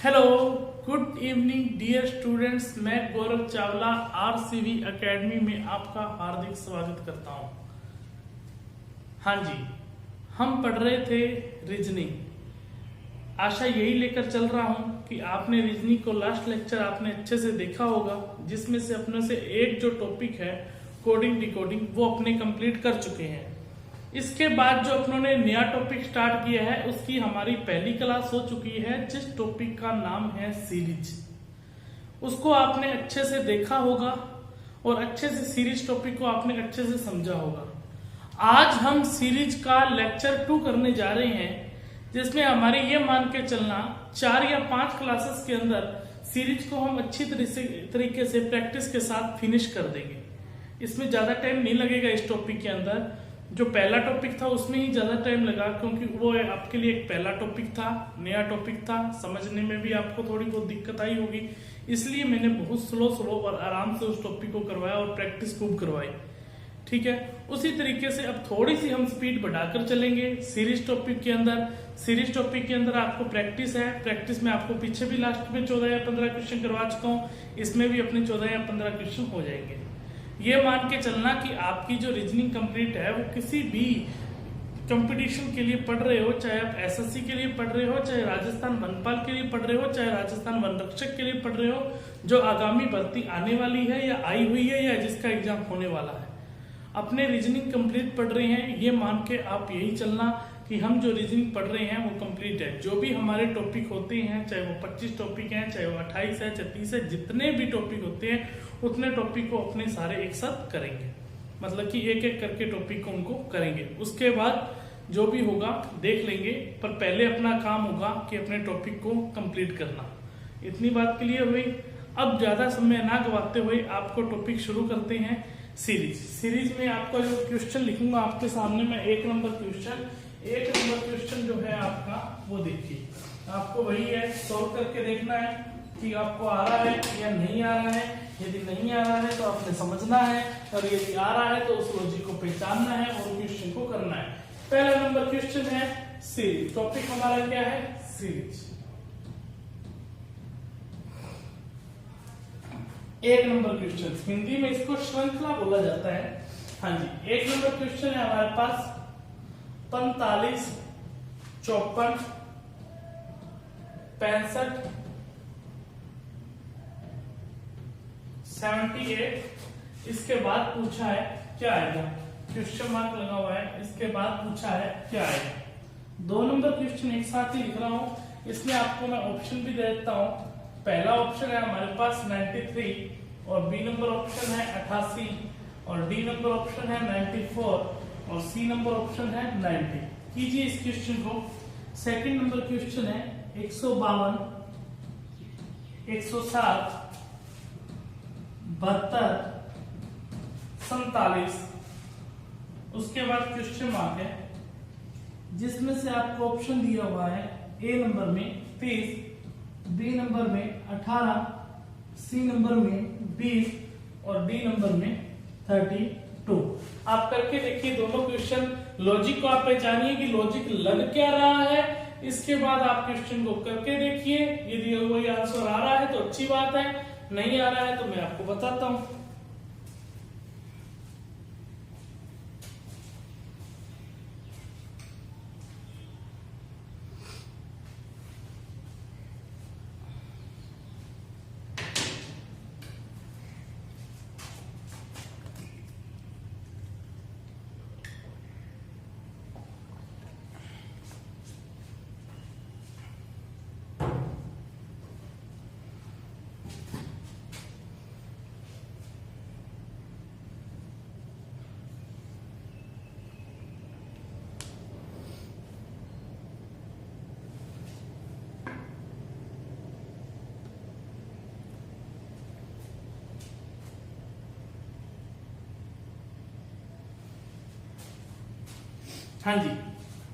Hello, good evening dear students. मैं Gaurav Chawla आरसीवी academy में आपका हार्दिक स्वागत करता हूं। हाँ जी, हम पढ़ रहे थे रीजनिंग। आशा यही लेकर चल रहा हूं कि आपने रीजनिंग को लास्ट लेक्चर आपने अच्छे से देखा होगा, जिसमें से अपने से एक जो टॉपिक है कोडिंग डिकोडिंग वो अपने कंप्लीट कर चुके हैं। इसके बाद जो अपनों ने नया टॉपिक स्टार्ट किया है उसकी हमारी पहली क्लास हो चुकी है, जिस टॉपिक का नाम है सीरीज। उसको आपने अच्छे से देखा होगा और अच्छे से सीरीज टॉपिक को आपने अच्छे से समझा होगा। आज हम सीरीज का लेक्चर 2 करने जा रहे हैं, जिसमें हमारे ये मान के चलना 4 या 5 क्लासेस के अंदर सीरीज को हम अच्छी तरीके से प्रैक्टिस के साथ फिनिश कर देंगे। इसमें ज्यादा टाइम नहीं लगेगा। इस टॉपिक के अंदर जो पहला टॉपिक था उसमें ही ज्यादा टाइम लगा, क्योंकि वो आपके लिए एक पहला टॉपिक था, नया टॉपिक था, समझने में भी आपको थोड़ी बहुत दिक्कत आई होगी। इसलिए मैंने बहुत स्लो और आराम से उस टॉपिक को करवाया और प्रैक्टिस खूब करवाई। ठीक है, उसी तरीके से अब थोड़ी सी हम स्पीड बढ़ाकर चलेंगे सीरीज टॉपिक के अंदर। सीरीज टॉपिक के अंदर आपको प्रैक्टिस है। प्रैक्टिस में आपको पीछे भी लास्ट में 14 या 15 क्वेश्चन करवा चुका हूँ, इसमें भी अपने 14 या 15 क्वेश्चन हो जाएंगे। ये मान के चलना कि आपकी जो रीजनिंग कंप्लीट है वो किसी भी कंपटीशन के लिए पढ़ रहे हो, चाहे आप एसएससी के लिए पढ़ रहे हो, चाहे राजस्थान वनपाल के लिए पढ़ रहे हो, चाहे राजस्थान वन रक्षक के लिए पढ़ रहे हो, जो आगामी भर्ती आने वाली है या आई हुई है या जिसका एग्जाम होने वाला है, अपने रीजनिंग कंप्लीट पढ़ रहे हैं। ये मान के आप यही चलना कि हम जो रीजनिंग पढ़ रहे हैं वो कंप्लीट है। जो भी हमारे टॉपिक होते हैं, चाहे वो 25 टॉपिक हैं, चाहे वो 28 है, 36 है, जितने भी टॉपिक होते हैं उतने टॉपिक को अपने सारे एक साथ करेंगे। मतलब कि एक एक करके टॉपिक को उनको करेंगे। उसके बाद जो भी होगा देख लेंगे, पर पहले अपना काम होगा कि अपने टॉपिक को कंप्लीट करना। इतनी बात क्लियर हुई। अब ज्यादा समय ना गवाते हुए आपको टॉपिक शुरू करते हैं सीरीज। सीरीज में आपका जो क्वेश्चन लिखूंगा आपके सामने मैं 1 नंबर क्वेश्चन जो है आपका वो देखिए, आपको वही है, सॉल्व करके देखना है कि आपको आ रहा है या नहीं आ रहा है। यदि नहीं आ रहा है तो आपने समझना है, और यदि आ रहा है तो उस लॉजिक को पहचानना है और क्वेश्चन को करना है। पहला नंबर क्वेश्चन है सीरीज। टॉपिक हमारा क्या है? सीरीज। 1 नंबर क्वेश्चन, हिंदी में इसको श्रृंखला बोला जाता है। हाँ जी, 1 नंबर क्वेश्चन है हमारे पास 45, 54, 65, 78। इसके बाद पूछा है क्या आएगा, क्वेश्चन मार्क लगा हुआ है। इसके बाद पूछा है क्या आएगा। 2 नंबर क्वेश्चन एक साथ ही लिख रहा हूं, इसमें आपको मैं ऑप्शन भी दे देता हूं। पहला ऑप्शन है हमारे पास 93, और बी नंबर ऑप्शन है 88, और डी नंबर ऑप्शन है 94, और सी नंबर ऑप्शन है 90। कीजिए इस क्वेश्चन को। सेकंड नंबर क्वेश्चन है 152, 107, 72, 47। उसके बाद क्वेश्चन मार्क है, जिसमें से आपको ऑप्शन दिया हुआ है ए नंबर में 23, बी नंबर में 18, सी नंबर में 20, और डी नंबर में 32। आप करके देखिए दोनों क्वेश्चन। लॉजिक को आप पहचानिए कि लॉजिक लग क्या रहा है। इसके बाद आप क्वेश्चन को करके देखिए। यदि वही आंसर आ रहा है तो अच्छी बात है, नहीं आ रहा है तो मैं आपको बताता हूं। हाँ जी,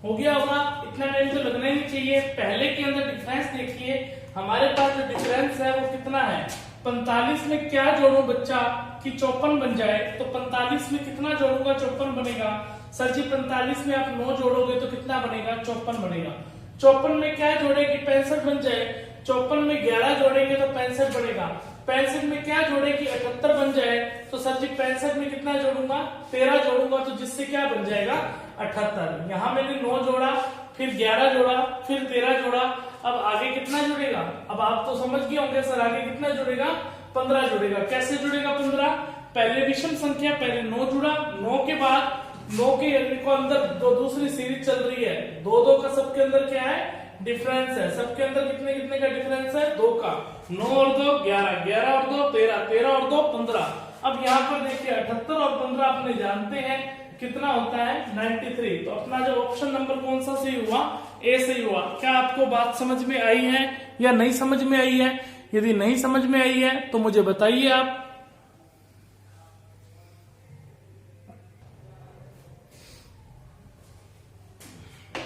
हो गया होगा। इतना टाइम तो लगना ही नहीं चाहिए। पहले के अंदर डिफरेंस देखिए, हमारे पास जो डिफरेंस है वो कितना है। 45 में क्या जोड़ो बच्चा कि 54 बन जाए, तो 45 में कितना जोड़ूंगा 54 बनेगा। सर जी 45 में आप 9 जोड़ोगे तो कितना बनेगा 54 बनेगा। 54 में क्या जोड़े कि 65 बन जाए, 54 में 11 जोड़ेंगे तो 65 बनेगा। 65 में क्या जोड़े कि 78 बन जाए, तो सर जी 65 में कितना जोड़ूंगा, 13 जोड़ूंगा, तो जिससे क्या बन जाएगा 78। यहाँ मैंने 9 जोड़ा, फिर 11 जोड़ा, फिर 13 जोड़ा, अब आगे कितना जुड़ेगा, अब आप तो समझ गए होंगे सर आगे कितना जुड़ेगा, 15 जुड़ेगा। कैसे जुड़ेगा 15, पहले विषम संख्या, पहले 9 जुड़ा, 9 के बाद 9 के अंदर दो दूसरी सीरीज चल रही है, 2 का सबके अंदर क्या है, डिफरेंस है। सबके अंदर कितने कितने का डिफरेंस है, 2 का। 9 और 2 11, 11 और 2 13, 13 और 2 15। अब यहाँ पर देखिए 78 और 15 अपने जानते हैं कितना होता है 93। तो अपना जो ऑप्शन नंबर कौन सा सही हुआ, ए सही हुआ। क्या आपको बात समझ में आई है या नहीं समझ में आई है? यदि नहीं समझ में आई है तो मुझे बताइए आप।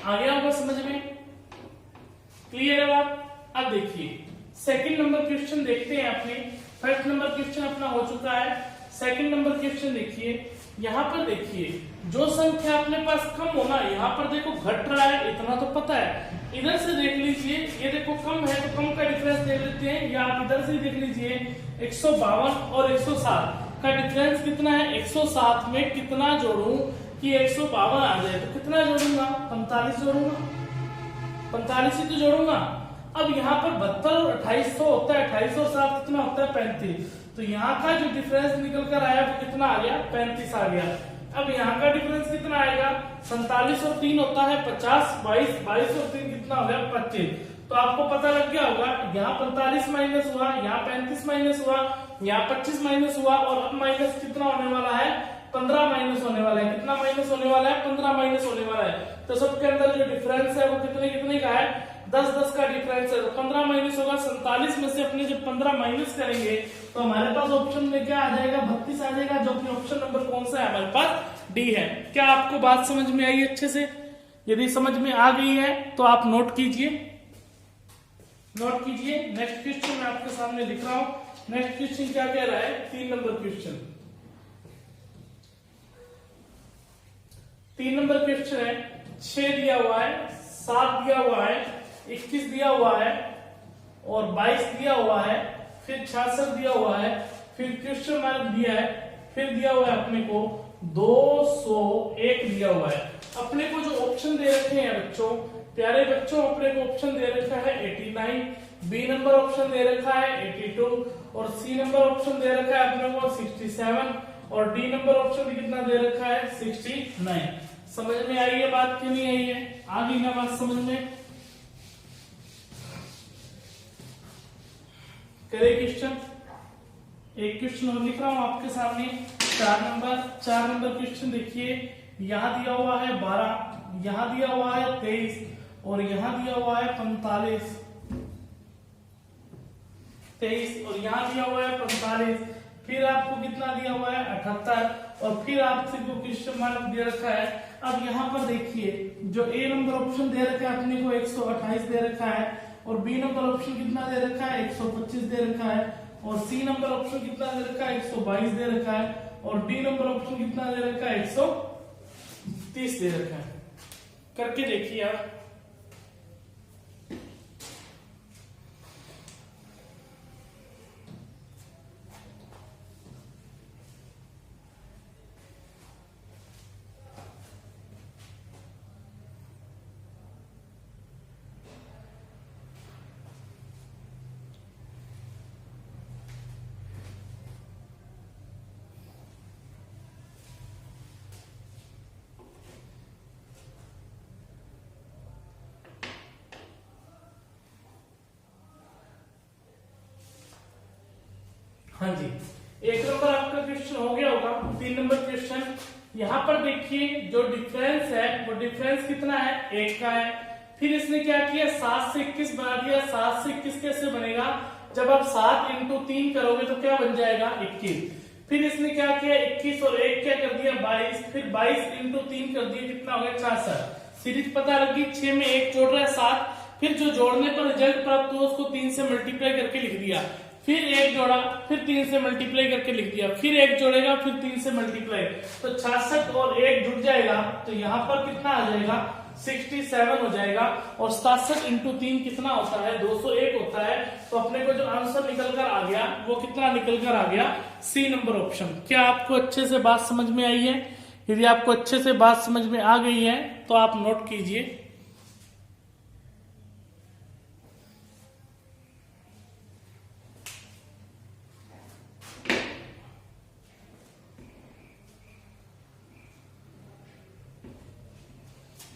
आ गया होगा समझ में, क्लियर है बात। अब देखिए सेकंड नंबर क्वेश्चन देखते हैं अपने। फर्स्ट नंबर क्वेश्चन अपना हो चुका है, सेकंड नंबर क्वेश्चन देखिए। यहाँ पर देखिए जो संख्या अपने पास कम होना, यहाँ पर देखो घट रहा है, इतना तो पता है। इधर से देख लीजिए, ये देखो कम है तो कम का डिफरेंस देख लेते हैं, या आप इधर से देख लीजिए 152 और 107 का डिफरेंस कितना है। 107 में कितना जोड़ूं कि 152 आ जाए, तो कितना जोड़ूंगा, 45 जोड़ूंगा, 45 ही तो जोड़ूंगा। अब यहाँ पर 72 और 2800 होता है, 28 और 7 कितना होता है 35। तो यहाँ का जो डिफरेंस निकल कर आया वो कितना आ गया, 35 आ गया। अब यहाँ का डिफरेंस कितना आएगा, 47 और 3 होता है 50, 22, 22 और 3 कितना हो गया 25। तो आपको पता लग गया होगा, यहाँ 45 माइनस हुआ, यहाँ 35 माइनस हुआ, यहाँ 25 माइनस हुआ, और अब माइनस कितना होने वाला है, 15 माइनस होने वाला है। कितना माइनस होने वाला है, 15 माइनस होने वाला है। तो सबके अंदर जो डिफरेंस है वो कितने कितने का है, 10-10 का डिफरेंस है। तो 15 माइनस होगा, 47 में से अपने जब 15 माइनस करेंगे तो हमारे पास ऑप्शन में क्या आ जाएगा, 32 आ जाएगा, जो कि ऑप्शन नंबर कौन सा है हमारे पास, डी है। क्या आपको बात समझ में आई अच्छे से? यदि समझ में आ गई है तो आप नोट कीजिए, नोट कीजिए। नेक्स्ट क्वेश्चन मैं आपके सामने लिख रहा हूं। नेक्स्ट क्वेश्चन क्या कह रहा है, 3 नंबर क्वेश्चन। 3 नंबर क्वेश्चन है, 6 दिया हुआ है, 7 दिया हुआ है, 21 दिया हुआ है, और 22 दिया हुआ है, फिर 66 दिया हुआ है, फिर क्वेश्चन मार्क दिया है, फिर दिया हुआ है अपने को 201 दिया हुआ है। अपने को जो ऑप्शन दे रखे हैं बच्चों, प्यारे बच्चों, अपने को ऑप्शन दे रखा है 89, बी नंबर ऑप्शन दे रखा है 82, और सी नंबर ऑप्शन दे रखा है अपने को 67, और डी नंबर ऑप्शन कितना दे रखा है 69। समझ में आई है बात कि नहीं आई है? आ गई ना बात समझ में? करे क्वेश्चन, एक क्वेश्चन और लिख रहा हूं आपके सामने, 4 नंबर क्वेश्चन देखिए। यहां दिया हुआ है 12, यहां दिया हुआ है 23, और यहां दिया हुआ है 45, 23, और यहां दिया हुआ है 45, फिर आपको कितना दिया हुआ है 78, और फिर आपसे को क्वेश्चन मार्क दे रखा है। अब यहाँ पर देखिए जो ए नंबर ऑप्शन दे रखा है अपने को 128 दे रखा है, और बी नंबर ऑप्शन कितना दे रखा है 125 दे रखा है, और सी नंबर ऑप्शन कितना दे रखा है 122 दे रखा है, और डी नंबर ऑप्शन कितना दे रखा है 130 दे रखा है। करके देखिए आप। हाँ जी, 1 नंबर आपका क्वेश्चन हो गया होगा। 3 नंबर क्वेश्चन, यहाँ पर देखिए जो डिफरेंस है वो डिफरेंस कितना है, 1 का है। फिर इसने क्या किया, 7 से 21 बना दिया। 7 से 21 कैसे बनेगा, जब आप 7 इंटू 3 करोगे तो क्या बन जाएगा 21। फिर इसने क्या किया, 21 और 1 क्या कर दिया 22, फिर 22 इंटू 3 कर दिया, कितना हो गया 66। सीरीज पता लगी, 6 में 1 जोड़ रहा है 7, फिर जो जोड़ने पर रिजल्ट प्राप्त हुआ उसको 3 से मल्टीप्लाई करके लिख दिया। फिर एक जोड़ा, फिर 3 से मल्टीप्लाई करके लिख दिया, फिर एक जोड़ेगा, फिर 3 से मल्टीप्लाई, तो 66 और 1 जुड़ जाएगा, तो यहाँ पर कितना आ जाएगा 67 हो जाएगा। और 67 इंटू 3 कितना होता है 201 होता है। तो अपने को जो आंसर निकल कर आ गया वो कितना निकल कर आ गया, सी नंबर ऑप्शन। क्या आपको अच्छे से बात समझ में आई है? यदि आपको अच्छे से बात समझ में आ गई है तो आप नोट कीजिए।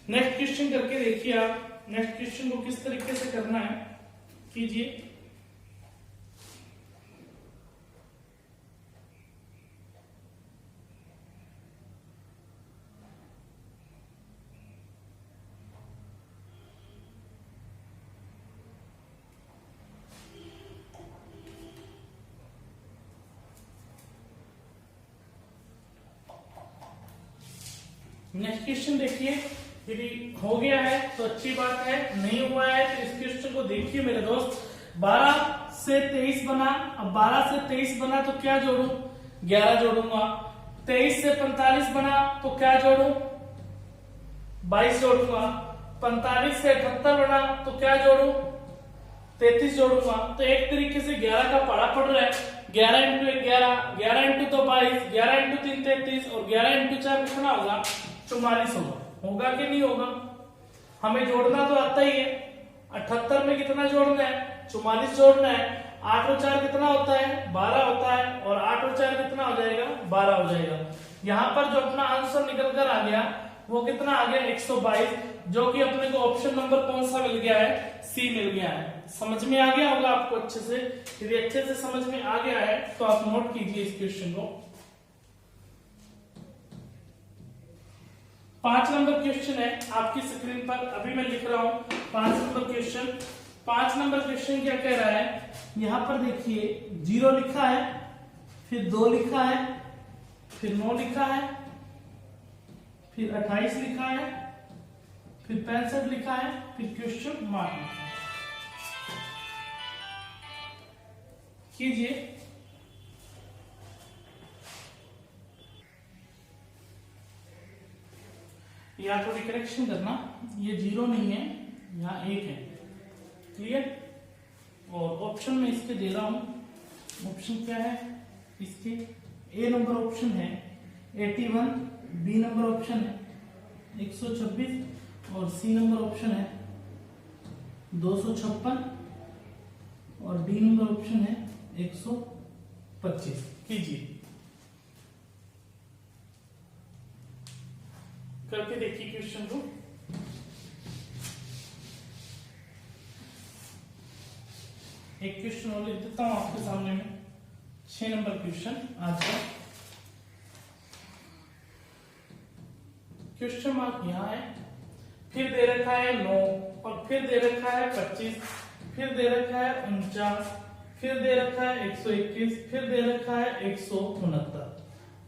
नेक्स्ट क्वेश्चन करके देखिए आप, नेक्स्ट क्वेश्चन को किस तरीके से करना है कीजिए। नेक्स्ट क्वेश्चन देखिए, यदि हो गया है तो अच्छी बात है, नहीं हुआ है तो इस क्वेश्चन को देखिए मेरे दोस्त। 12 से 23 बना, अब 12 से 23 बना तो क्या जोड़ू, 11 जोड़ूंगा। 23 से 45 बना तो क्या जोड़ू, 22 जोड़ूंगा। 45 से 78 बना तो क्या जोड़ू, 33 जोड़ूंगा। तो एक तरीके से 11 का पढ़ा पड़ रहा है, 11 इंटू 11, 11 इंटू तो 22, 11 इंटू 3 33 और 11 इंटू 4 कितना होगा 44 होगा कि नहीं होगा। हमें जोड़ना तो आता ही है, 78 में कितना जोड़ना है 44 जोड़ना है। 8 और 4 कितना होता है 12 होता है, और 8 और 4 कितना हो जाएगा 12 हो जाएगा। यहाँ पर जो अपना आंसर निकल कर आ गया वो कितना आ गया 122, जो कि अपने को ऑप्शन नंबर कौन सा मिल गया है, सी मिल गया है। समझ में आ गया होगा आपको अच्छे से। यदि अच्छे से समझ में आ गया है तो आप नोट कीजिए इस क्वेश्चन को। 5 नंबर क्वेश्चन है आपकी स्क्रीन पर, अभी मैं लिख रहा हूं 5 नंबर क्वेश्चन। 5 नंबर क्वेश्चन क्या कह रहा है, यहां पर देखिए 0 लिखा है, फिर 2 लिखा है, फिर 9 लिखा है, फिर 28 लिखा है, फिर 65 लिखा है, फिर क्वेश्चन मार्क लिखा है। कीजिए। या थोड़ी करेक्शन करना, ये 0 नहीं है, यहाँ 1 है, क्लियर। और ऑप्शन में इसके दे रहा हूं, ऑप्शन क्या है इसके, ए नंबर ऑप्शन है 81, बी नंबर ऑप्शन है 126 और सी नंबर ऑप्शन है 256 और डी नंबर ऑप्शन है 125। कीजिए, करके देखिए क्वेश्चन को। एक क्वेश्चन और लिख देता हूं आपके सामने में, 6 नंबर क्वेश्चन आज का। क्वेश्चन मार्क यहाँ है, फिर दे रखा है 9 और फिर दे रखा है 25, फिर दे रखा है 49, फिर दे रखा है 121, फिर दे रखा है 169,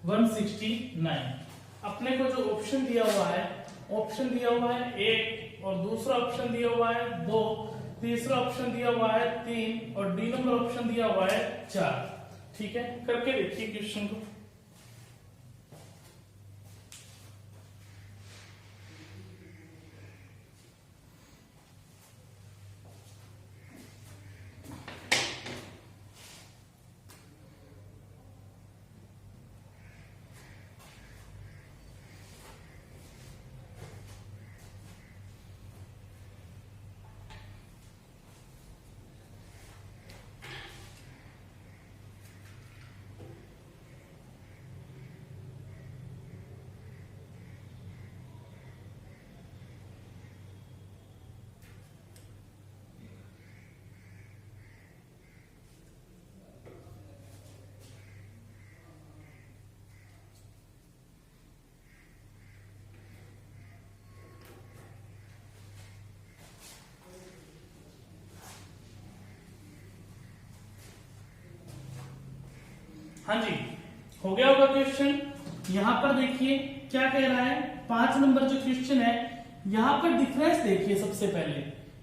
169। अपने को जो ऑप्शन दिया हुआ है, ऑप्शन दिया हुआ है 1 और दूसरा ऑप्शन दिया हुआ है 2, तीसरा ऑप्शन दिया हुआ है 3 और डी नंबर ऑप्शन दिया हुआ है 4। ठीक है, करके देखिए क्वेश्चन को। हाँ जी, हो गया होगा क्वेश्चन। यहां पर देखिए क्या कह रहा है, 5 नंबर जो क्वेश्चन है, यहां पर डिफरेंस देखिए। सबसे पहले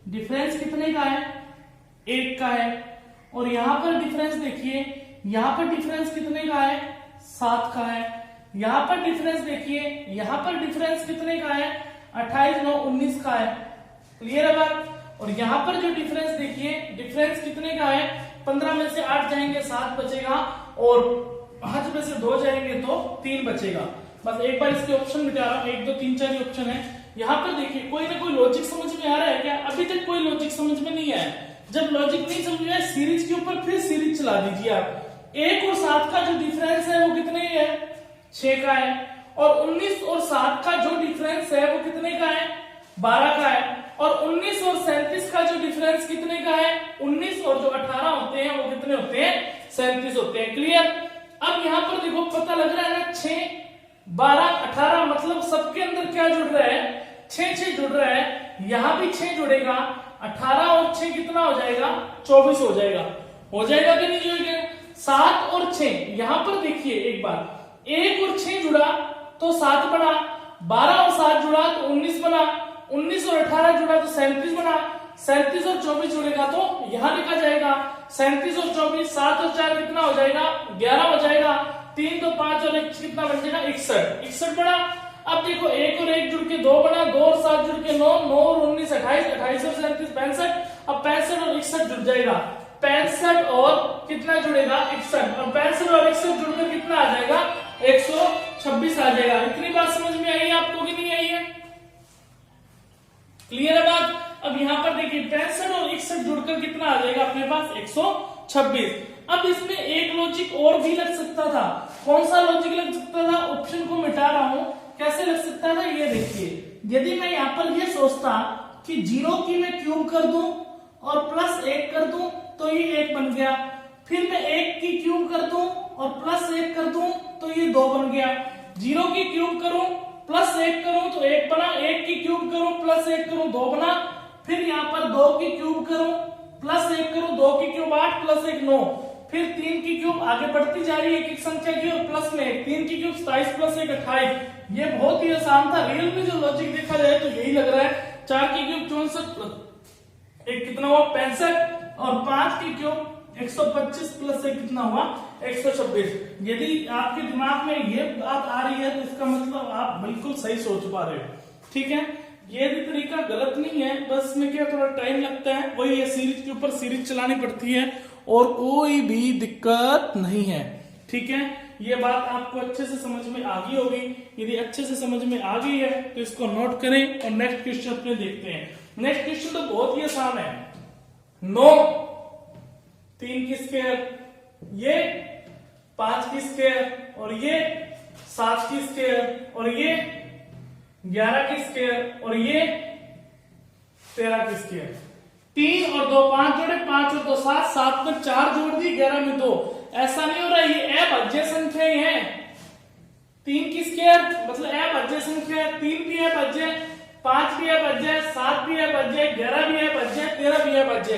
डिफरेंस कितने का है, 1 का है, और यहाँ पर डिफरेंस देखिए, यहाँ पर डिफरेंस कितने का है, 7 का है। यहाँ पर डिफरेंस देखिए, यहाँ पर डिफरेंस कितने का है, 28 9 19 का है। क्लियर है बात। और यहाँ पर जो डिफरेंस देखिए, डिफरेंस कितने का है, 15 में से 8 जाएंगे 7 बचेगा, और 5 में से 2 जाएंगे तो 3 बचेगा। बस एक बार इसके ऑप्शन मिटा रहा हूँ, 1 2 3 4 ऑप्शन है। यहाँ पर देखिए कोई ना कोई लॉजिक समझ में आ रहा है क्या? अभी तक कोई लॉजिक समझ में नहीं आया। जब लॉजिक नहीं समझ में आया, सीरीज के ऊपर फिर सीरीज चला दीजिए आप। 1 और 7 का जो डिफरेंस है वो कितने है, 6 का है। और 19 और 7 का जो डिफरेंस है वो कितने का है, 12 का है। और 19 और 37 का जो डिफरेंस कितने का है, 19 और जो 18 होते हैं वो कितने होते हैं, 37 होते हैं। क्लियर। अब यहाँ पर देखो पता लग रहा है ना, 6 12 18 मतलब सबके अंदर क्या जुड़ रहा है, 6 जुड़ रहा है। यहाँ भी 6 जुड़ेगा, 18 और 6 कितना हो जाएगा, 24 हो जाएगा। हो जाएगा कि नहीं जुड़ेगा? 7 और 6 यहाँ पर देखिए एक बार, 1 और 6 जुड़ा तो 7 बना, 12 और 7 जुड़ा तो 19 बना, 19 और 18 जुड़ा तो 37 बना, 37 और 24 जुड़ेगा तो यहां लिखा जाएगा 37 और 24, 7 और 4 कितना हो जाएगा, 11 हो जाएगा। 3 तो 5 और 1 कितना बन जाएगा, 61 बना। अब देखो 1 और 1 जुड़ के 2 बना, 2 और 7 जुड़ के 9, 9 और 19 28, 28 और 37 65। अब 65 और 61 जुड़ जाएगा, 65 और कितना जुड़ेगा, 61, और 65 और 61 जुड़कर कितना आ जाएगा, 126 आ जाएगा। इतनी बात समझ में आई है आपको कि नहीं आई है? क्लियर है बात। अब यहाँ पर देखिए 65 और 61 जुड़कर कितना आ जाएगा अपने पास, 126। अब इसमें एक लॉजिक और भी लग सकता था। कौन सा लॉजिक लग सकता था, ऑप्शन को मिटा रहा हूं, कैसे लग सकता था ये देखिए। यदि मैं यहाँ पर ये सोचता कि 0 की मैं क्यूब कर दूं और प्लस 1 कर दूं तो ये 1 बन गया, फिर मैं 1 की क्यूब कर दूं और प्लस 1 कर दूं तो ये 2 बन गया। 0 की क्यूब करूं प्लस 1 करूं तो 1 बना, 1 की क्यूब करूं प्लस 1 करूं 2 बना, फिर यहाँ पर 2 की क्यूब करूं प्लस 1 करूं, 2 की क्यूब 8 प्लस 1 9, फिर 3 की क्यूब आगे बढ़ती जा रही है एक एक संख्या की और प्लस में 3 की क्यूब 27 प्लस 1 28। ये बहुत ही आसान था। रियल में जो लॉजिक देखा जाए तो यही लग रहा है। 4 की क्यूब 64 एक कितना हुआ 65, और 5 की क्यूब 125 प्लस 1 कितना हुआ 126। यदि आपके दिमाग में ये बात आ रही है तो इसका मतलब आप बिल्कुल सही सोच पा रहे हो। ठीक है, ये भी तरीका गलत नहीं है, बस में क्या थोड़ा टाइम लगता है, वही ये सीरीज के ऊपर सीरीज चलानी पड़ती है और कोई भी दिक्कत नहीं है। ठीक है, ये बात आपको अच्छे से समझ में आ गई होगी। यदि अच्छे से समझ में आ गई है तो इसको नोट करें और नेक्स्ट क्वेश्चन अपने देखते हैं। नेक्स्ट क्वेश्चन तो बहुत ही आसान है। 9 3 की स्क्वायर, ये 5 की स्क्वायर, और ये 7 की स्क्वायर, और ये 11 की स्क्वायर, और ये 13 की स्क्वायर। 3 और 2 5 जोड़े, 5 और 2 7, 7 में 4 जोड़ दी, 11 में 2। ऐसा नहीं हो रहा, ये अभाज्य संख्याएं हैं। 3 की स्क्वायर मतलब अभाज्य संख्या है, 3 भी अभाज्य, 5 भी अभाज्य, 7 भी अभाज्य, 11 भी अभाज्य, 13 भी अभाज्य।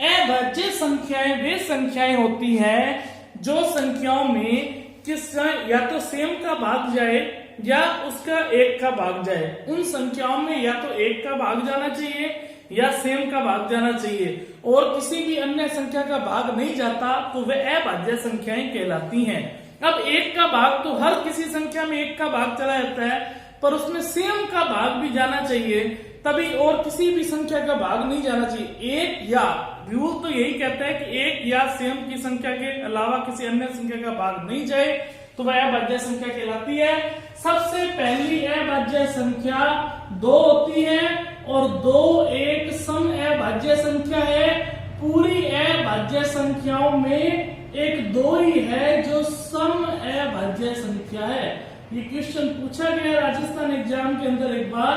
अभाज्य संख्याएं वे संख्याएं होती हैं जो संख्याओं में किसका या तो सेम का भाग जाए या उसका 1 का भाग जाए। उन संख्याओं में या तो 1 का भाग जाना चाहिए या सेम का भाग जाना चाहिए, और किसी भी अन्य संख्या का भाग नहीं जाता तो वे अभाज्य संख्याएं कहलाती हैं। अब 1 का भाग तो हर किसी संख्या में 1 का भाग चला जाता है, पर उसमें सेम का भाग भी जाना चाहिए तभी, और किसी भी संख्या का भाग नहीं जाना चाहिए। 1 या रूल तो यही कहता है कि 1 या सेम की संख्या के अलावा किसी अन्य संख्या का भाग नहीं जाए तो वह अभाज्य संख्या कहलाती है। सबसे पहली अभाज्य संख्या 2 होती है, और 2 एक सम अभाज्य संख्या है। पूरी अभाज्य संख्याओं में एक 2 ही है जो सम अभाज्य संख्या है। ये क्वेश्चन पूछा गया राजस्थान एग्जाम के अंदर एक बार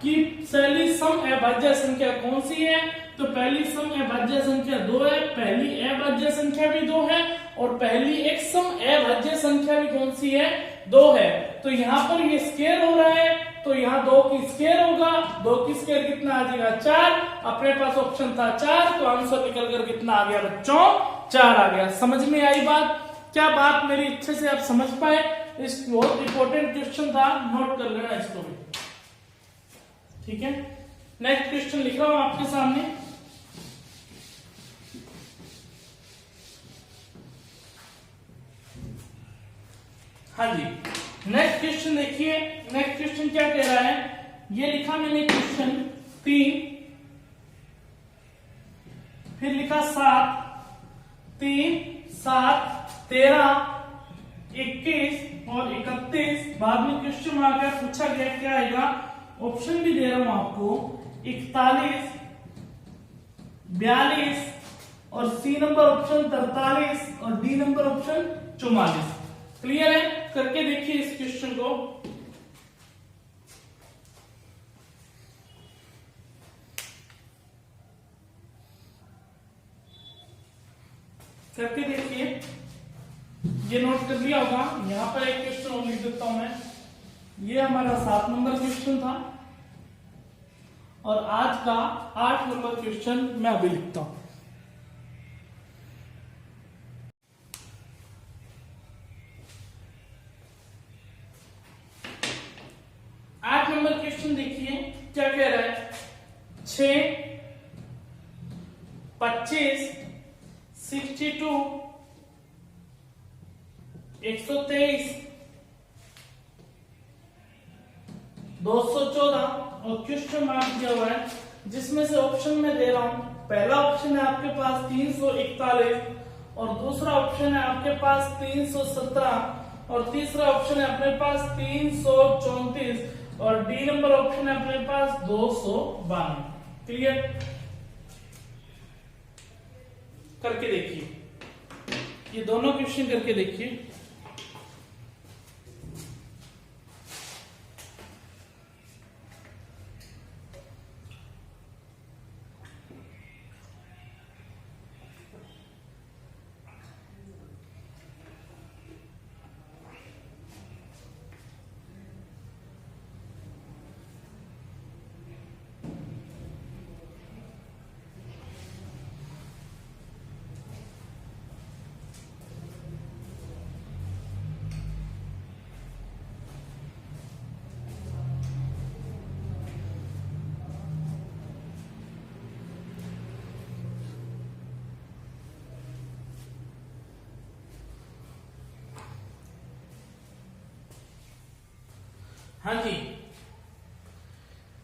कि पहली सम अभाज्य संख्या कौन सी है, तो पहली सम अभाज्य संख्या 2 है, पहली अभाज्य संख्या भी 2 है, और पहली एक सम अभाज्य संख्या भी कौन सी है, 2 है। तो यहाँ पर ये स्क्वायर हो रहा है तो यहाँ 2 की स्क्वायर होगा, 2 की स्क्वायर कितना आ जाएगा 4। अपने पास ऑप्शन था 4, तो आंसर निकल कर कितना आ गया बच्चों, 4 आ गया। समझ में आई बात? क्या बात मेरी अच्छे से आप समझ पाए? इस बहुत इंपॉर्टेंट क्वेश्चन था, नोट कर लेना इसको भी। ठीक है, नेक्स्ट क्वेश्चन लिख रहा हूं आपके सामने। हाँ जी, नेक्स्ट क्वेश्चन देखिए। नेक्स्ट क्वेश्चन क्या कह रहा है, ये लिखा मैंने क्वेश्चन 3, फिर लिखा 7, 3, 7, 13, 21 और 31। बाद में क्वेश्चन में आकर पूछा गया क्या आएगा, ऑप्शन भी दे रहा हूं आपको, 41, 42 और सी नंबर ऑप्शन 43 और डी नंबर ऑप्शन 44। क्लियर है? करके देखिए इस क्वेश्चन को। करके देखिए, ये नोट कर लिया होगा। यहां पर एक क्वेश्चन और लिख देता हूं मैं। ये हमारा 7 नंबर क्वेश्चन था और आज का 8 नंबर क्वेश्चन मैं अभी लिखता हूं। नंबर क्वेश्चन देखिए क्या कह रहा है, 6, 25, 62, 123, 214 और क्वेश्चन मार्क दिया हुआ है, जिसमें से ऑप्शन में दे रहा हूं। पहला ऑप्शन है आपके पास 341 और दूसरा ऑप्शन है आपके पास 317 और तीसरा ऑप्शन है अपने पास 334 और डी नंबर ऑप्शन है अपने पास 292। क्लियर? करके देखिए, ये दोनों क्वेश्चन करके देखिए। हाँ जी,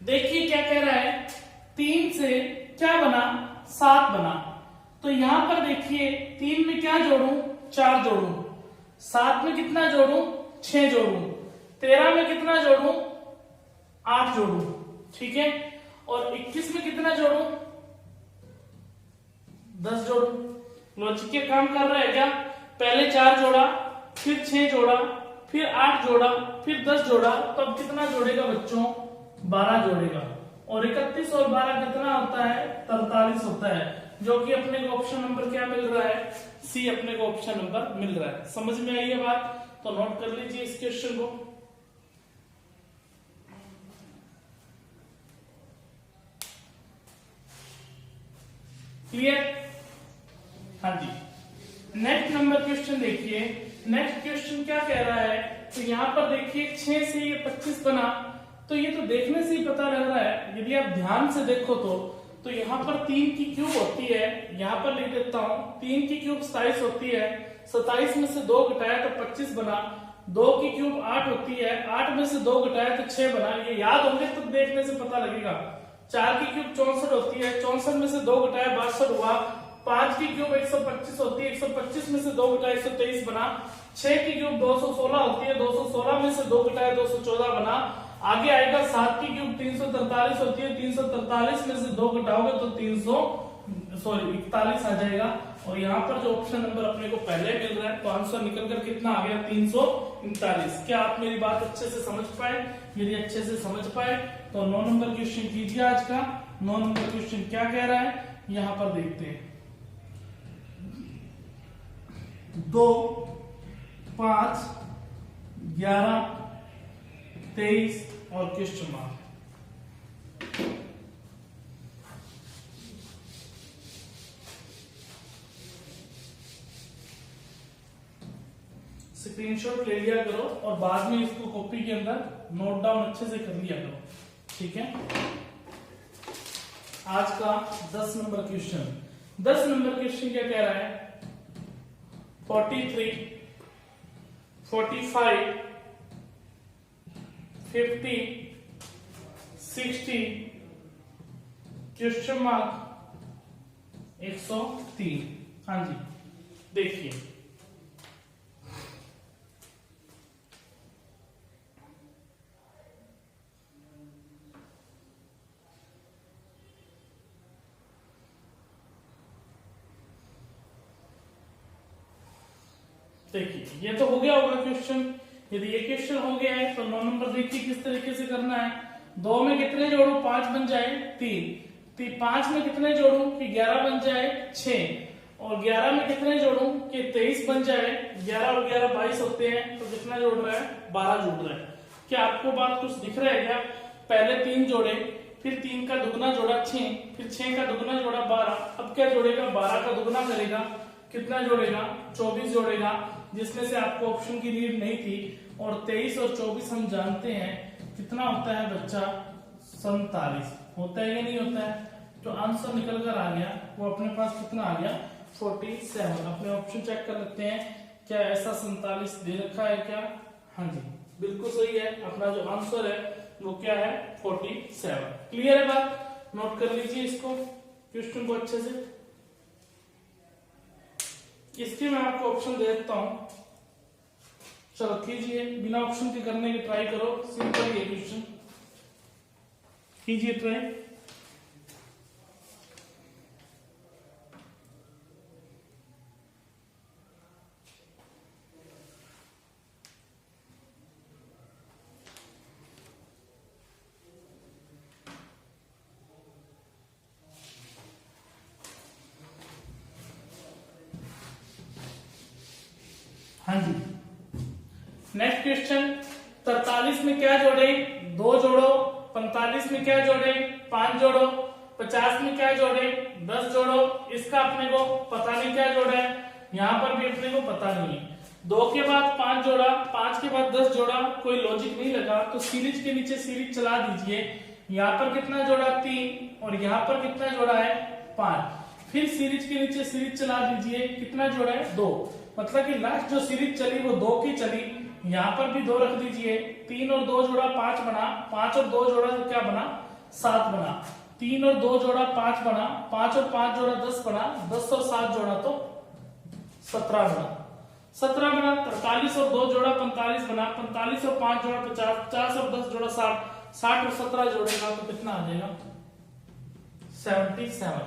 देखिए क्या कह रहा है, 3 से क्या बना, 7 बना। तो यहां पर देखिए 3 में क्या जोड़ू, 4 जोड़ू, 7 में कितना जोड़ू, 6 जोड़ू, 13 में कितना जोड़ू, 8 जोड़ू। ठीक है? और 21 में कितना जोड़ू, 10 जोड़ू। लॉजिक के काम कर रहा है क्या? पहले 4 जोड़ा, फिर 6 जोड़ा, फिर 8 जोड़ा, फिर 10 जोड़ा, तो अब कितना जोड़ेगा बच्चों, 12 जोड़ेगा। और 31 और 12 कितना होता है, 43 होता है, जो कि अपने को ऑप्शन नंबर क्या मिल रहा है, सी अपने को ऑप्शन नंबर मिल रहा है। समझ में आई है बात? तो नोट कर लीजिए इस क्वेश्चन को। क्लियर? हाँ जी, नेक्स्ट नंबर क्वेश्चन देखिए। नेक्स्ट क्वेश्चन क्या कह रहा है, तो यहां पर देखिए 6 से ये 25 बना, तो ये तो देखने से ही पता लग रहा है। यदि आप ध्यान से देखो तो यहाँ पर 3 की क्यूब होती है, यहाँ पर लिख देता हूं, 3 की क्यूब 27 होती है, 27 में से 2 घटाया तो 25 बना, 2 की क्यूब 8 होती है, 8 में से 2 घटाया तो 6 बना। ये याद होंगे तो देखने से पता लगेगा। 4 की क्यूब 64 होती है, 64 में से 2 घटाया 62 हुआ, 5 की क्यूब 125 होती है, 125 में से 2 घटाया 123 बना, 6 की क्यूब 216 होती है, 216 में से 2 घटाया 214 बना। आगे आएगा 7 की क्यूब 343 होती है, 343 में से 2 घटाओगे तो 41 आ जाएगा। और यहाँ पर जो ऑप्शन नंबर अपने को पहले मिल रहा है, तो आंसर निकल कर कितना आ गया, 339। क्या आप मेरी बात अच्छे से समझ पाए? यदि अच्छे से समझ पाए तो 9 नंबर क्वेश्चन कीजिए आज का। 9 नंबर क्वेश्चन क्या कह रहा है, यहाँ पर देखते हैं। 2, 5, 11, 23 और क्वेश्चन मार्क। स्क्रीनशॉट ले लिया करो और बाद में इसको कॉपी के अंदर नोट डाउन अच्छे से कर लिया करो। ठीक है? आज का 10 नंबर क्वेश्चन। 10 नंबर क्वेश्चन क्या कह रहा है, 43, 45, 50, 60, क्वेश्चन मार्क 103। हाँ जी, देखिए देखिए ये तो हो गया होगा क्वेश्चन। यदि ये क्वेश्चन हो गया है तो 9 नंबर देखिए किस तरीके से करना है। 2 में कितने जोड़ू 5 बन जाए 3, 5 में कितने जोड़ू कि 11 बन जाए 6, और 11 में कितने जोड़ू कि 23 बन जाए। 11 और 11 22 होते हैं, तो कितना जोड़ रहा है 12 जोड़ रहा है। क्या आपको बात कुछ दिख रहा है क्या? पहले 3 जोड़े, फिर 3 का दुगना जोड़ा 6, फिर 6 का दुगना जोड़ा 12, अब क्या जोड़ेगा 12 का दुगना करेगा, कितना जोड़ेगा 24 जोड़ेगा, जिसमें से आपको ऑप्शन की नीड नहीं थी। और 23 और 24 हम जानते हैं कितना होता है बच्चा 47 होता है या नहीं होता है। तो आंसर निकल कर आ गया, वो अपने पास कितना आ गया 47। अपने ऑप्शन चेक कर लेते हैं, क्या ऐसा 47 दे रखा है क्या? हाँ जी बिल्कुल सही है। अपना जो आंसर है वो क्या है 47। क्लियर है बात? नोट कर लीजिए इसको, क्वेश्चन को अच्छे से। इसके मैं आपको ऑप्शन दे देता हूं, चलो कीजिए, बिना ऑप्शन के करने की ट्राई करो। सिंपल ये क्वेश्चन कीजिए ट्राई। हाँ जी, नेक्स्ट क्वेश्चन। 43 में क्या जोड़े 2 जोड़ो, 45 में क्या जोड़े 5 जोड़ो, 50 में क्या जोड़े 10 जोड़ो। इसका अपने को पता नहीं क्या जोड़ा है, यहां पर भी अपने को पता नहीं है। 2 के बाद 5 जोड़ा, 5 के बाद 10 जोड़ा, कोई लॉजिक नहीं लगा, तो सीरीज के नीचे सीरीज चला दीजिए। यहाँ पर कितना जोड़ा 3, और यहाँ पर कितना जोड़ा है 5। फिर सीरीज के नीचे सीरीज चला दीजिए, कितना जोड़ा है 2। मतलब कि लास्ट जो सीरीज चली वो 2 की चली। यहाँ पर भी 2 रख दीजिए, 3 और 2 जोड़ा 5 बना, 5 और 2 जोड़ा तो क्या बना 7 बना, 3 और 2 जोड़ा 5 बना, 5 और 5 जोड़ा 10 बना, 10 और 7 जोड़ा तो 17 बना, 17 बना। 43 और 2 जोड़ा 45 बना, 45 और 5 जोड़ा 50, 50 और 10 जोड़ा 60, 60 और 17 जोड़ेगा तो कितना आ जाएगा 77।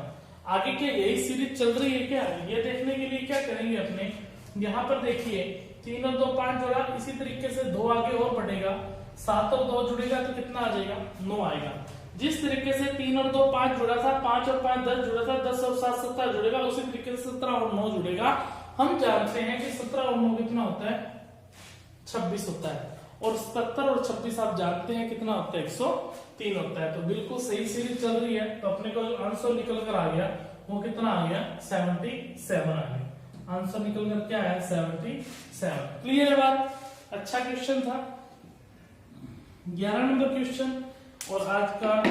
आगे क्या यही सीरीज चल रही है क्या, ये देखने के लिए क्या करेंगे अपने, यहाँ पर देखिए 3 और 2 5 जोड़ा, इसी तरीके से 2 आगे और बढ़ेगा, 7 और 2 जुड़ेगा तो कितना आ जाएगा 9 आएगा। जिस तरीके से 3 और 2 5 जुड़ा था, 5 और 5 10 जुड़ा था, 10 और 7 17 जुड़ेगा, उसी तरीके से 17 और 9 जुड़ेगा। हम जानते हैं कि 17 और 9 कितना होता है 26 होता है, और 77 और 26 आप जानते हैं कितना होता है 103 होता है। तो बिल्कुल सही सीरीज चल रही है, तो अपने को जो आंसर निकल कर आ गया वो कितना आ गया 77 आ गया। आंसर निकल कर क्या है 77। क्लियर है बात? अच्छा क्वेश्चन था, 11 नंबर क्वेश्चन। और आज का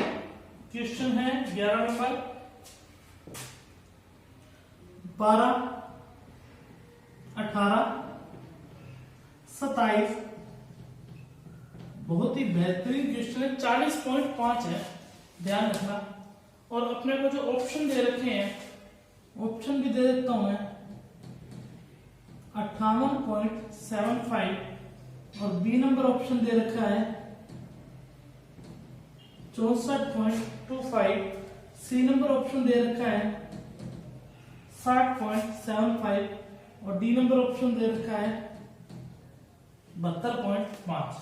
क्वेश्चन है 11 नंबर 12, 18, 27। बहुत ही बेहतरीन क्वेश्चन है, 40.5 है, ध्यान रखना। और अपने को जो ऑप्शन दे रखे हैं, ऑप्शन भी दे देता हूं मैं, 58.75, और बी नंबर ऑप्शन दे रखा है 64.25, सी नंबर ऑप्शन दे रखा है 60.75, और डी नंबर ऑप्शन दे रखा है 72.5।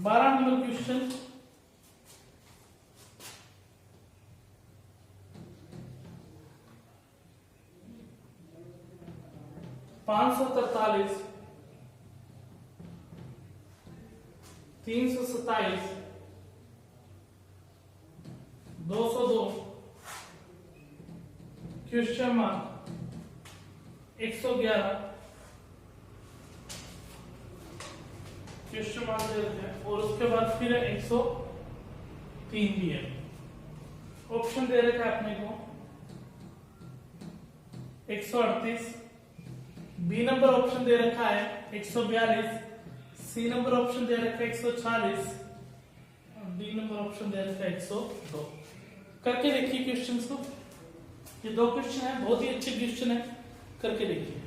बारह नंबर क्वेश्चन, पांच सौ 43, 327, 202, क्वेश्चन मार्क 111, क्वेश्चन मार्क दे रखे हैं और उसके बाद फिर 103 भी है। ऑप्शन दे रखा है अपने को 138, बी नंबर ऑप्शन दे रखा है 142, सी नंबर ऑप्शन दे रखा है 140 और डी नंबर ऑप्शन दे रखा है 102। करके देखिए क्वेश्चंस को, ये 2 क्वेश्चन है, बहुत ही अच्छे क्वेश्चन है, करके देखिए।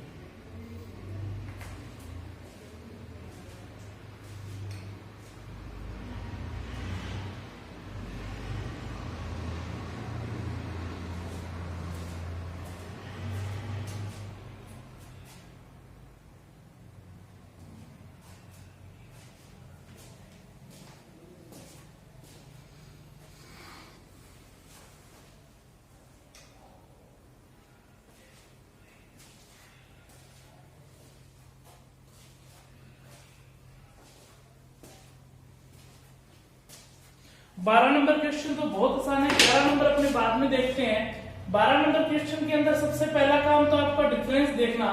12 नंबर क्वेश्चन तो बहुत आसान है, 11 नंबर अपने बाद में देखते हैं। 12 नंबर क्वेश्चन के अंदर सबसे पहला काम तो आपका डिफरेंस देखना।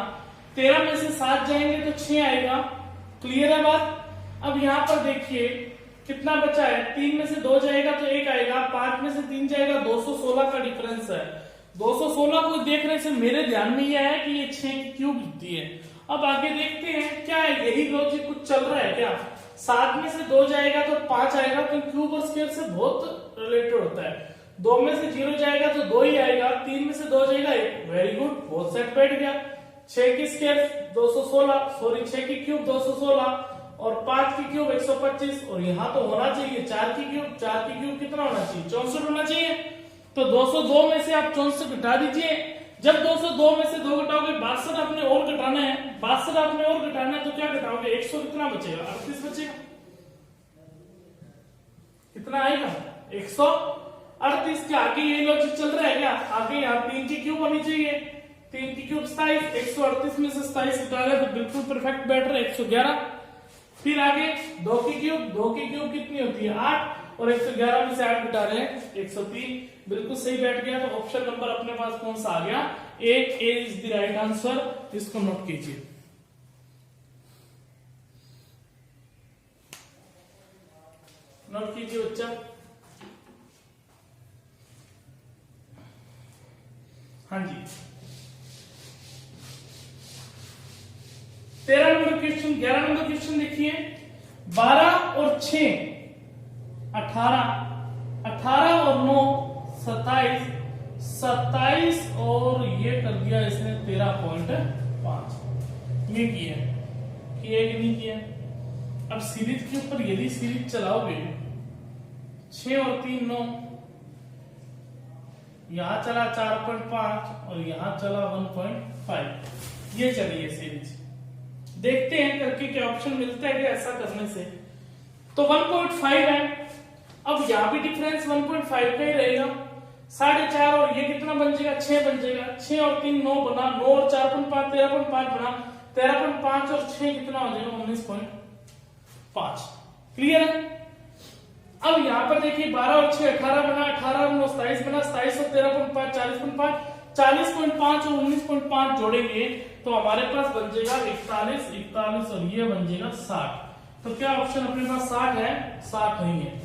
13 में से 7 जाएंगे तो 6 आएगा, क्लियर है बात। अब यहाँ पर देखिए कितना बचा है, 3 में से 2 जाएगा तो 1 आएगा, 5 में से 3 जाएगा, 216 का डिफरेंस है। 216 को देखने से मेरे ध्यान में यह है कि ये 6 की क्यूब होती है। अब आगे देखते हैं क्या है, यही लॉजिक कुछ चल रहा है क्या। 7 में से 2 जाएगा तो 5 आएगा, तो क्यूब और स्क्वायर से बहुत रिलेटेड होता है। 2 में से 0 जाएगा तो 2 ही आएगा, 3 में से 2 जाएगा 1, वेरी गुड, बहुत सेट बैठ गया। 6 की स्क्वायर 216, सॉरी 6 की क्यूब 216 और 5 की क्यूब 125 और यहाँ तो होना चाहिए 4 की क्यूब। 4 की क्यूब कितना होना चाहिए, 64 होना चाहिए। तो 202 में से आप 64 घटा दीजिए। जब 202 में से 2 घटाओगे 62 आपने और घटाना है, 62 आपने और घटाना है तो क्या घटाओगे, 100 कितना बचेगा, 38 बचेगा। कितना आएगा, 138 के आगे ये लॉजिक चल रहा है क्या। आगे यहाँ 3 की क्यूब होनी चाहिए, 3 की क्यूब 27, 138 में से 27 घटाएगा तो बिल्कुल परफेक्ट बैठ रहा है 111। फिर आगे 2 की क्यूब कितनी होती है 8 और 111 में से 8 घटा रहे हैं 103, बिल्कुल सही बैठ गया। तो ऑप्शन नंबर अपने पास कौन सा आ गया, ए इज द राइट आंसर। इसको नोट कीजिए। नोट कीजिए बच्चा। हाँ जी, 13 नंबर क्वेश्चन, 11 नंबर क्वेश्चन देखिए। 12 और 6 18, 18 और 9 27, 27 और ये कर दिया इसने 13.5। ये किया कि नहीं किया। अब सीरीज के ऊपर यदि सीरीज चलाओगे 6 और 3 9, यहां चला 4.5 और यहां चला 1.5, ये चली है सीरीज। देखते हैं करके क्या ऑप्शन मिलता है कि ऐसा करने से। तो 1.5 है, अब यहां भी डिफरेंस 1.5 का ही रहेगा। 4.5 और ये कितना बन जाएगा, 6 बन जाएगा। 6 और 3 9 बना, 9 और 4.5 13.5 बना, 13.5 और 6 कितना हो जाएगा 19.5। क्लियर है। अब यहां पर देखिए 12 और 6 18 बना, 18 और 9 27 बना, 27 और 13.5 40.5, 40.5 और 19.5 जोड़ेंगे तो हमारे पास बन जाएगा 41, 41 और ये बन जाएगा 60। तो क्या ऑप्शन अपने पास 60 है, 60 नहीं है।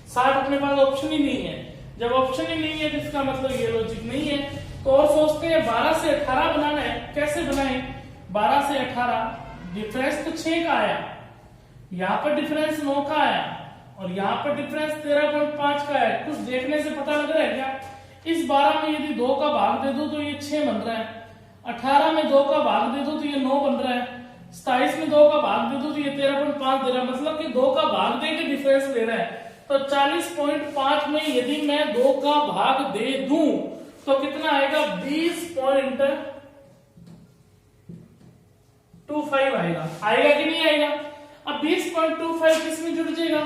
60 अपने पास ऑप्शन ही नहीं है। जब ऑप्शन ही नहीं है तो इसका मतलब ये लॉजिक नहीं है। तो और सोचते हैं 12 से 18 बनाना है, कैसे बनाए। 12 से 18 डिफरेंस तो 6 का आया, यहाँ पर डिफरेंस 9 का आया और यहाँ पर डिफरेंस 13.5 का है। कुछ देखने से पता लग रहा है क्या। इस 12 में यदि 2 का भाग दे दो तो ये 6 बन रहा है, 18 में 2 का भाग दे दो तो ये 9 बन रहा है, 27 में 2 का भाग दे दो तो ये 13.5 दे रहा है। मतलब कि 2 का भाग दे के डिफरेंस ले रहा है। तो 40.5 में यदि मैं 2 का भाग दे दूं तो कितना आएगा, 20.25 आएगा। आएगा कि नहीं आएगा। अब 20.25 किस में जुड़ जाएगा,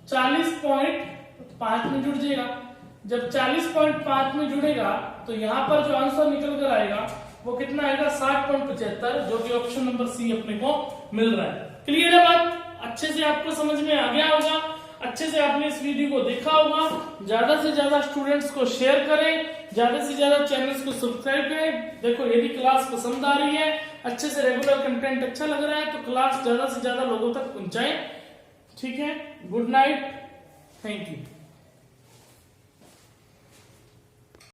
40.5 में जुड़ जाएगा। जब 40.5 में जुड़ेगा तो यहां पर जो आंसर निकल कर आएगा वो कितना आएगा, 60.75, जो कि ऑप्शन नंबर सी अपने को मिल रहा है। क्लियर है बात, अच्छे से आपको समझ में आ गया होगा, अच्छे से आपने इस वीडियो को देखा होगा। ज्यादा से ज्यादा स्टूडेंट्स को शेयर करें, ज्यादा से ज्यादा चैनल्स को सब्सक्राइब करें। देखो यदि क्लास पसंद आ रही है अच्छे से रेगुलर कंटेंट अच्छा लग रहा है तो क्लास ज्यादा से ज्यादा लोगों तक पहुंचाएं। ठीक है, गुड नाइट, थैंक यू।